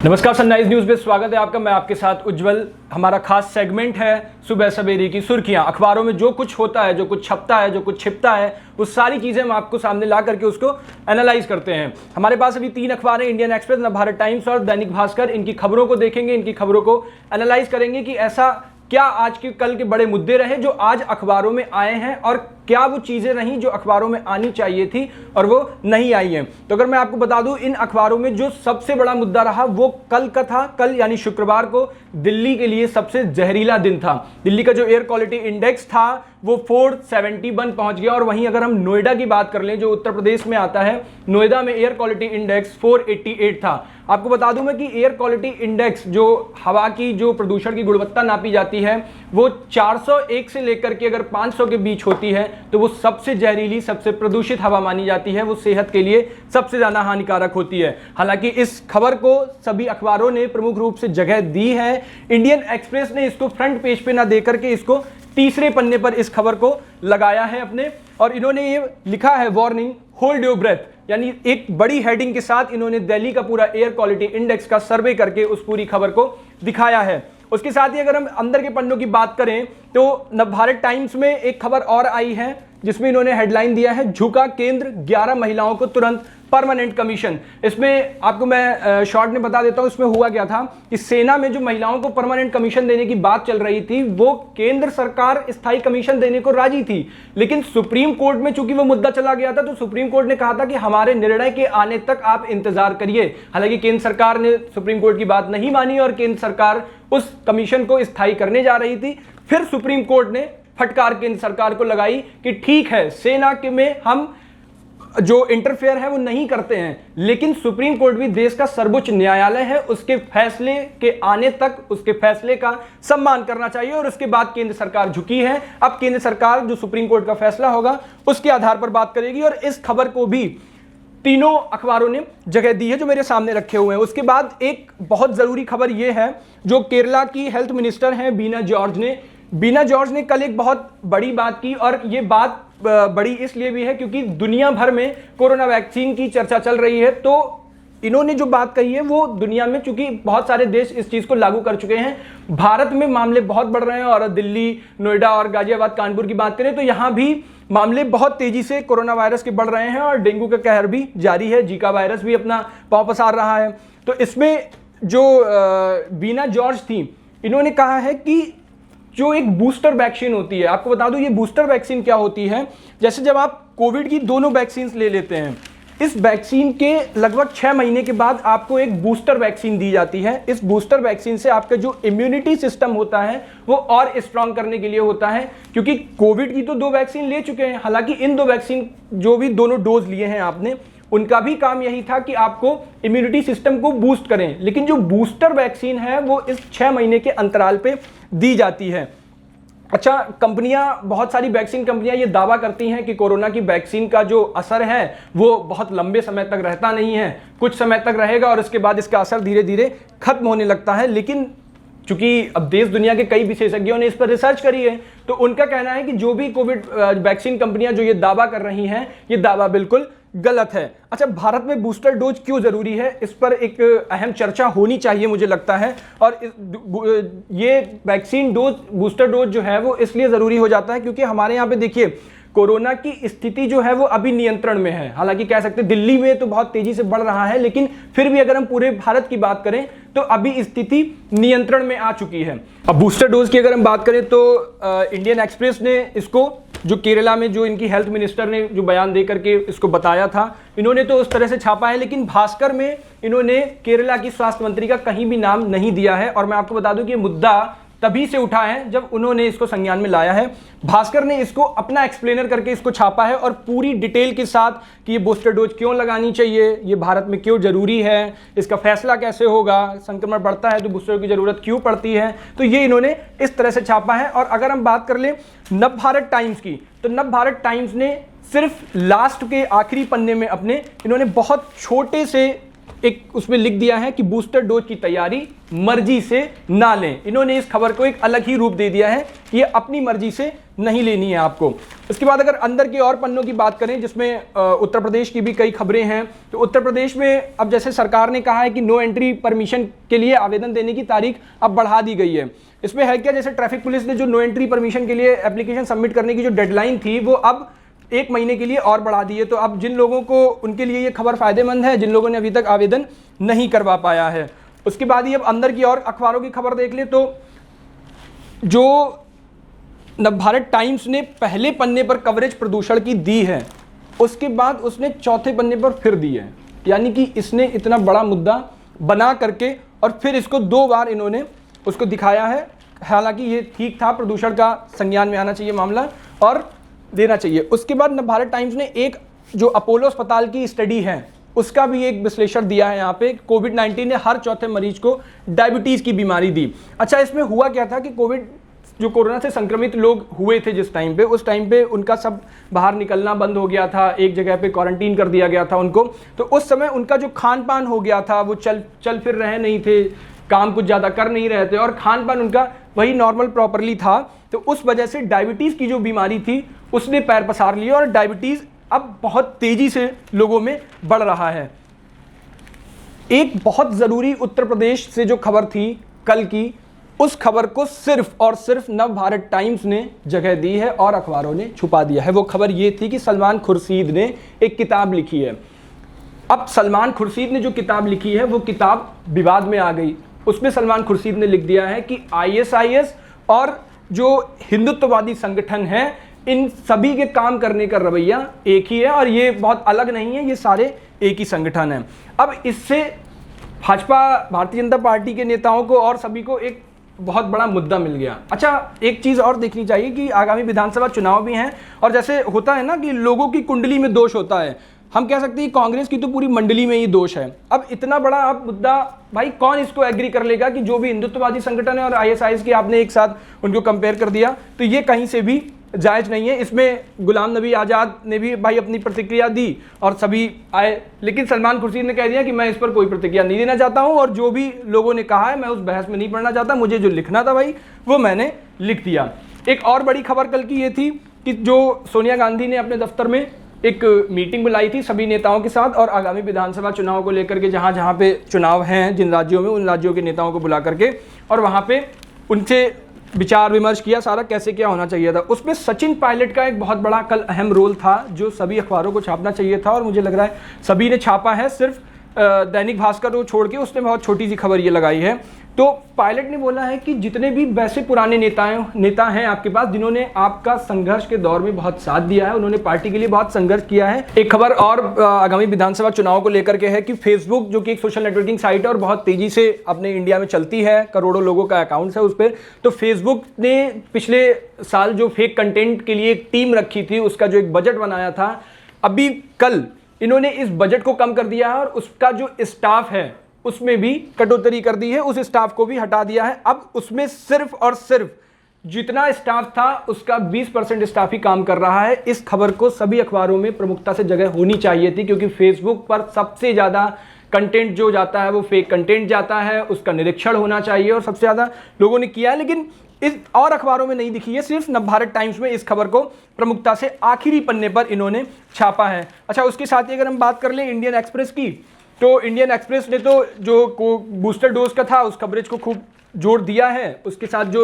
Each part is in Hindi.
नमस्कार, सनराइज न्यूज में स्वागत है आपका। मैं आपके साथ उज्जवल। हमारा खास सेगमेंट है सुबह सवेरे की सुर्खियां। अखबारों में जो कुछ होता है, जो कुछ छपता है, जो कुछ छिपता है, वो सारी चीजें हम आपको सामने ला करके उसको एनालाइज करते हैं। हमारे पास अभी 3 अखबार हैं, इंडियन एक्सप्रेस, नवभारत टाइम्स और दैनिक भास्कर। इनकी खबरों को देखेंगे, इनकी खबरों को एनालाइज करेंगे कि ऐसा क्या आज के कल के बड़े मुद्दे रहे जो आज अखबारों में आए हैं और क्या वो चीजें रहीं जो अखबारों में आनी चाहिए थी और वो नहीं आई हैं। तो अगर मैं आपको बता दूं, इन अखबारों में जो सबसे बड़ा मुद्दा रहा वो कल का था। कल यानी शुक्रवार को दिल्ली के लिए सबसे जहरीला दिन था। दिल्ली का जो एयर क्वालिटी इंडेक्स था वो 471 पहुंच गया। और वहीं अगर हम नोएडा की बात कर लें, जो उत्तर प्रदेश में आता है, नोएडा में एयर क्वालिटी इंडेक्स 488 था। आपको बता दूं मैं कि एयर क्वालिटी इंडेक्स, जो हवा की जो प्रदूषण की गुणवत्ता नापी जाती है, वो 401 से लेकर के अगर 500 के बीच होती है तो वो सबसे जहरीली, सबसे प्रदूषित हवा मानी जाती है। वो सेहत के लिए सबसे ज्यादा हानिकारक होती है। हालांकि इस खबर को सभी अखबारों ने प्रमुख रूप से जगह दी है। इंडियन एक्सप्रेस ने इसको फ्रंट पेज पे ना देकर के इसको तीसरे पन्ने पर इस खबर को लगाया है अपने, और इन्होंने ये लिखा है वार्निंग, होल्ड योर ब्रेथ। यानी एक बड़ी हेडिंग के साथ इन्होंने दिल्ली का पूरा एयर क्वालिटी इंडेक्स का सर्वे करके उस पूरी खबर को दिखाया है। उसके साथ ही अगर हम अंदर के पन्नों की बात करें तो नवभारत टाइम्स में एक खबर और आई है जिसमें इन्होंने हेडलाइन दिया है, झुका केंद्र, 11 महिलाओं को तुरंत परमानेंट कमीशन। इसमें आपको मैं शॉर्ट में बता देता हूं इसमें हुआ क्या था कि सेना में जो महिलाओं को परमानेंट कमीशन देने की बात चल रही थी, वो केंद्र सरकार स्थायी कमीशन देने को राजी थी, लेकिन सुप्रीम कोर्ट में चूंकि वो मुद्दा चला गया था तो सुप्रीम कोर्ट ने कहा था कि हमारे निर्णय के आने तक आप इंतजार करिए। हालांकि केंद्र सरकार ने सुप्रीम कोर्ट की बात नहीं मानी और केंद्र सरकार उस कमीशन को स्थायी करने जा रही थी। फिर सुप्रीम कोर्ट ने फटकार केंद्र सरकार को लगाई कि ठीक है, सेना के में हम जो इंटरफेयर है वो नहीं करते हैं, लेकिन सुप्रीम कोर्ट भी देश का सर्वोच्च न्यायालय है, उसके फैसले के आने तक उसके फैसले का सम्मान करना चाहिए। और उसके बाद केंद्र सरकार झुकी है। अब केंद्र सरकार जो सुप्रीम कोर्ट का फैसला होगा उसके आधार पर बात करेगी। और इस खबर को भी तीनों अखबारों ने जगह दी है जो मेरे सामने रखे हुए हैं। उसके बाद एक बहुत जरूरी खबर यह है जो केरला की हेल्थ मिनिस्टर हैं बीना जॉर्ज ने कल एक बहुत बड़ी बात की। और यह बात बड़ी इसलिए भी है क्योंकि दुनिया भर में कोरोना वैक्सीन की चर्चा चल रही है। तो इन्होंने जो बात कही है वो दुनिया में, चूंकि बहुत सारे देश इस चीज को लागू कर चुके हैं, भारत में मामले बहुत बढ़ रहे हैं। और दिल्ली, नोएडा और गाजियाबाद, कानपुर की बात करें तो यहां भी मामले बहुत तेजी से कोरोना वायरस के बढ़ रहे हैं और डेंगू का कहर भी जारी है। जीका वायरस भी अपना पांव पसार रहा है। तो इसमें जो बीना जॉर्ज थी, इन्होंने कहा है कि जो एक बूस्टर वैक्सीन होती है, आपको बता दूं ये बूस्टर वैक्सीन क्या होती है। जैसे जब आप कोविड की दोनों वैक्सीन ले लेते हैं, इस वैक्सीन के लगभग 6 महीने के बाद आपको एक बूस्टर वैक्सीन दी जाती है। इस बूस्टर वैक्सीन से आपका जो इम्यूनिटी सिस्टम होता है वो और स्ट्रांग करने के लिए होता है, क्योंकि कोविड की तो 2 वैक्सीन ले चुके हैं। हालांकि इन 2 वैक्सीन जो भी दोनों डोज लिए हैं आपने, उनका भी काम यही था कि आपको इम्यूनिटी सिस्टम को बूस्ट करें। लेकिन जो बूस्टर वैक्सीन है वो इस 6 महीने के अंतराल पे दी जाती है। अच्छा, कंपनियां, बहुत सारी वैक्सीन कंपनियां ये दावा करती हैं कि कोरोना की वैक्सीन का जो असर है वो बहुत लंबे समय तक रहता नहीं है, कुछ समय तक रहेगा और उसके बाद इसका असर धीरे धीरे खत्म होने लगता है। लेकिन चूंकि अब देश दुनिया के कई विशेषज्ञों ने इस पर रिसर्च करी है, तो उनका कहना है कि जो भी कोविड वैक्सीन कंपनियां जो ये दावा कर रही हैं, ये दावा बिल्कुल गलत है। अच्छा, भारत में बूस्टर डोज क्यों जरूरी है, इस पर एक अहम चर्चा होनी चाहिए मुझे लगता है। और ये वैक्सीन डोज, बूस्टर डोज जो है वो इसलिए जरूरी हो जाता है क्योंकि हमारे यहाँ पे देखिए कोरोना की स्थिति जो है वो अभी नियंत्रण में है। हालांकि कह सकते हैं दिल्ली में तो बहुत तेजी से बढ़ रहा है, लेकिन फिर भी अगर हम पूरे भारत की बात करें तो अभी स्थिति नियंत्रण में आ चुकी है। अब बूस्टर डोज की अगर हम बात करें तो इंडियन एक्सप्रेस ने इसको, जो केरला में जो इनकी हेल्थ मिनिस्टर ने जो बयान दे करके इसको बताया था, इन्होंने तो उस तरह से छापा है। लेकिन भास्कर में इन्होंने केरला की स्वास्थ्य मंत्री का कहीं भी नाम नहीं दिया है। और मैं आपको बता दूं कि ये मुद्दा तभी से उठा है जब उन्होंने इसको संज्ञान में लाया है। भास्कर ने इसको अपना एक्सप्लेनर करके इसको छापा है और पूरी डिटेल के साथ कि ये बूस्टर डोज क्यों लगानी चाहिए, ये भारत में क्यों जरूरी है, इसका फैसला कैसे होगा, संक्रमण बढ़ता है तो बूस्टर की जरूरत क्यों पड़ती है, तो ये इन्होंने इस तरह से छापा है। और अगर हम बात कर लें नवभारत टाइम्स की, तो नवभारत टाइम्स ने सिर्फ लास्ट के आखिरी पन्ने में अपने इन्होंने बहुत छोटे से एक उसमें लिख दिया है कि बूस्टर डोज की तैयारी मर्जी से ना लें। इन्होंने इस खबर को एक अलग ही रूप दे दिया है, ये अपनी मर्जी से नहीं लेनी है आपको। इसके बाद अगर अंदर के और पन्नों की बात करें जिसमें उत्तर प्रदेश की भी कई खबरें हैं, तो उत्तर प्रदेश में अब जैसे सरकार ने कहा है कि नो एंट्री परमिशन के लिए आवेदन देने की तारीख अब बढ़ा दी गई है। इसमें है क्या, जैसे ट्रैफिक पुलिस ने जो नो एंट्री परमिशन के लिए एप्लीकेशन सबमिट करने की जो डेडलाइन थी वो अब 1 महीने के लिए और बढ़ा दी है। तो अब जिन लोगों को, उनके लिए ये खबर फायदेमंद है जिन लोगों ने अभी तक आवेदन नहीं करवा पाया है। उसके बाद ही अब अंदर की और अखबारों की खबर देख ले, तो जो नवभारत टाइम्स ने पहले पन्ने पर कवरेज प्रदूषण की दी है, उसके बाद उसने चौथे पन्ने पर फिर दी है। यानी कि इसने इतना बड़ा मुद्दा बना करके और फिर इसको 2 बार इन्होंने उसको दिखाया है। हालांकि ये ठीक था, प्रदूषण का संज्ञान में आना चाहिए मामला और देना चाहिए। उसके बाद नवभारत टाइम्स ने एक जो अपोलो अस्पताल की स्टडी है उसका भी एक विश्लेषण दिया है यहाँ पे। कोविड-19 ने हर चौथे मरीज को डायबिटीज की बीमारी दी। अच्छा, इसमें हुआ क्या था कि जो कोरोना से संक्रमित लोग हुए थे जिस टाइम पे, उस टाइम पे उनका सब बाहर निकलना बंद हो गया था, एक जगह पे क्वारंटीन कर दिया गया था उनको। तो उस समय उनका जो खान पान हो गया था, वो चल फिर रहे नहीं थे, काम कुछ ज़्यादा कर नहीं रहे थे और खान पान उनका वही नॉर्मल प्रॉपरली था। तो उस वजह से डायबिटीज़ की जो बीमारी थी उसने पैर पसार लिया और डायबिटीज़ अब बहुत तेज़ी से लोगों में बढ़ रहा है। एक बहुत ज़रूरी उत्तर प्रदेश से जो खबर थी कल की, उस खबर को सिर्फ और सिर्फ नवभारत टाइम्स ने जगह दी है और अखबारों ने छुपा दिया है। वो खबर ये थी कि सलमान खुर्शीद ने एक किताब लिखी है। अब सलमान खुर्शीद ने जो किताब लिखी है वो किताब विवाद में आ गई। उसमें सलमान खुर्शीद ने लिख दिया है कि ISIS और जो हिंदुत्ववादी संगठन है, इन सभी के काम करने का रवैया एक ही है और ये बहुत अलग नहीं है, ये सारे एक ही संगठन है। अब इससे भाजपा, भारतीय जनता पार्टी के नेताओं को और सभी को एक बहुत बड़ा मुद्दा मिल गया। अच्छा, एक चीज़ और देखनी चाहिए कि आगामी विधानसभा चुनाव भी हैं और जैसे होता है ना कि लोगों की कुंडली में दोष होता है, हम कह सकते हैं कांग्रेस की तो पूरी मंडली में ही दोष है। अब इतना बड़ा आप मुद्दा, भाई कौन इसको एग्री कर लेगा कि जो भी हिंदुत्ववादी संगठन है और ISIS की आपने एक साथ उनको कंपेयर कर दिया, तो ये कहीं से भी जायज़ नहीं है। इसमें गुलाम नबी आज़ाद ने भी भाई अपनी प्रतिक्रिया दी और सभी आए, लेकिन सलमान खुर्शीद ने कह दिया कि मैं इस पर कोई प्रतिक्रिया नहीं देना चाहता हूं और जो भी लोगों ने कहा है मैं उस बहस में नहीं पढ़ना चाहता, मुझे जो लिखना था भाई वो मैंने लिख दिया। एक और बड़ी खबर कल की ये थी कि जो सोनिया गांधी ने अपने दफ्तर में एक मीटिंग बुलाई थी सभी नेताओं के साथ और आगामी विधानसभा चुनाव को लेकर के जहाँ जहाँ पे चुनाव हैं जिन राज्यों में, उन राज्यों के नेताओं को बुला करके और वहाँ पे उनसे विचार विमर्श किया सारा कैसे क्या होना चाहिए था। उसमें सचिन पायलट का एक बहुत बड़ा कल अहम रोल था जो सभी अखबारों को छापना चाहिए था और मुझे लग रहा है सभी ने छापा है। सिर्फ दैनिक भास्कर को छोड़ के उसने बहुत छोटी सी खबर ये लगाई है। तो पायलट ने बोला है कि जितने भी वैसे पुराने नेता हैं आपके पास जिन्होंने आपका संघर्ष के दौर में बहुत साथ दिया है, उन्होंने पार्टी के लिए बहुत संघर्ष किया है। एक खबर और आगामी विधानसभा चुनाव को लेकर के है कि फेसबुक जो कि एक सोशल नेटवर्किंग साइट है और बहुत तेजी से अपने इंडिया में चलती है, करोड़ों लोगों का अकाउंट है उस पर। तो फेसबुक ने पिछले साल जो फेक कंटेंट के लिए एक टीम रखी थी, उसका जो एक बजट बनाया था, अभी कल इन्होंने इस बजट को कम कर दिया है और उसका जो स्टाफ है उसमें भी कटौती कर दी है, उस स्टाफ को भी हटा दिया है। अब उसमें सिर्फ और सिर्फ जितना स्टाफ था उसका 20% स्टाफ ही काम कर रहा है। इस खबर को सभी अखबारों में प्रमुखता से जगह होनी चाहिए थी क्योंकि फेसबुक पर सबसे ज़्यादा कंटेंट जो जाता है वो फेक कंटेंट जाता है, उसका निरीक्षण होना चाहिए और सबसे ज़्यादा लोगों ने किया है, लेकिन इस और अखबारों में नहीं दिखी है। सिर्फ नवभारत टाइम्स में इस खबर को प्रमुखता से आखिरी पन्ने पर इन्होंने छापा है। अच्छा, उसके साथ ही अगर हम बात कर लें इंडियन एक्सप्रेस की, तो इंडियन एक्सप्रेस ने तो जो बूस्टर डोज का था उस कवरेज को खूब जोड़ दिया है। उसके साथ जो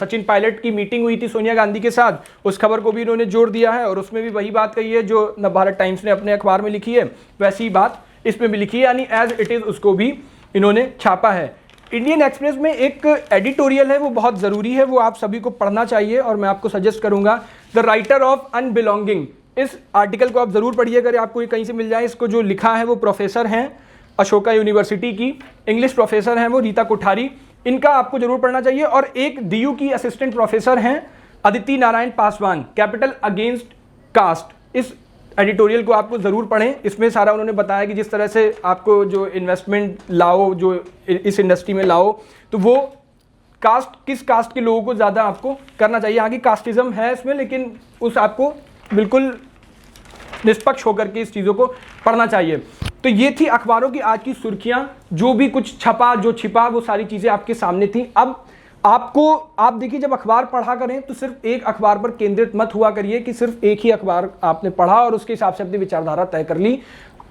सचिन पायलट की मीटिंग हुई थी सोनिया गांधी के साथ, उस खबर को भी इन्होंने जोड़ दिया है और उसमें भी वही बात कही है जो नवभारत टाइम्स ने अपने अखबार में लिखी है, वैसी ही बात इसमें भी लिखी है, यानी एज इट इज़ उसको भी इन्होंने छापा है। इंडियन एक्सप्रेस में एक एडिटोरियल है, वो बहुत ज़रूरी है, वो आप सभी को पढ़ना चाहिए और मैं आपको सजेस्ट करूंगा, द राइटर ऑफ अनबिलोंगिंग। इस आर्टिकल को आप ज़रूर पढ़िए अगर आपको ये कहीं से मिल जाए। इसको जो लिखा है वो प्रोफेसर हैं अशोका यूनिवर्सिटी की, इंग्लिश प्रोफेसर हैं वो रीता कोठारी, इनका आपको जरूर पढ़ना चाहिए। और एक DU की असिस्टेंट प्रोफेसर हैं Aditi Narayan Paswan, capital against caste. इस एडिटोरियल को आपको ज़रूर पढ़ें। इसमें सारा उन्होंने बताया कि जिस तरह से आपको जो इन्वेस्टमेंट लाओ, जो इस इंडस्ट्री में लाओ, तो वो किस कास्ट के लोगों को ज़्यादा आपको करना चाहिए। आगे कास्टिज्म है इसमें, लेकिन उस आपको बिल्कुल निष्पक्ष होकर के इस चीज़ों को पढ़ना चाहिए। तो ये थी अखबारों की आज की सुर्खियां, जो भी कुछ छपा जो छिपा वो सारी चीज़ें आपके सामने थी। अब आप देखिए, जब अखबार पढ़ा करें तो सिर्फ एक अखबार पर केंद्रित मत हुआ करिए कि सिर्फ एक ही अखबार आपने पढ़ा और उसके हिसाब से अपनी विचारधारा तय कर ली।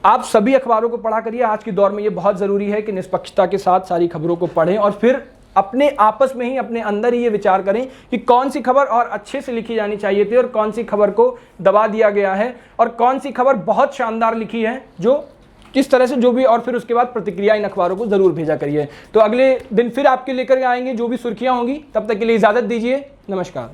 आप सभी अखबारों को पढ़ा करिए। आज के दौर में ये बहुत जरूरी है कि निष्पक्षता के साथ सारी खबरों को पढ़ें और फिर अपने आपस में ही, अपने अंदर ही ये विचार करें कि कौन सी खबर और अच्छे से लिखी जानी चाहिए थी और कौन सी खबर को दबा दिया गया है और कौन सी खबर बहुत शानदार लिखी है, जो किस तरह से जो भी, और फिर उसके बाद प्रतिक्रिया इन अखबारों को जरूर भेजा करिए। तो अगले दिन फिर आपके लेकर आएंगे जो भी सुर्खियां होंगी। तब तक के लिए इजाजत दीजिए। नमस्कार।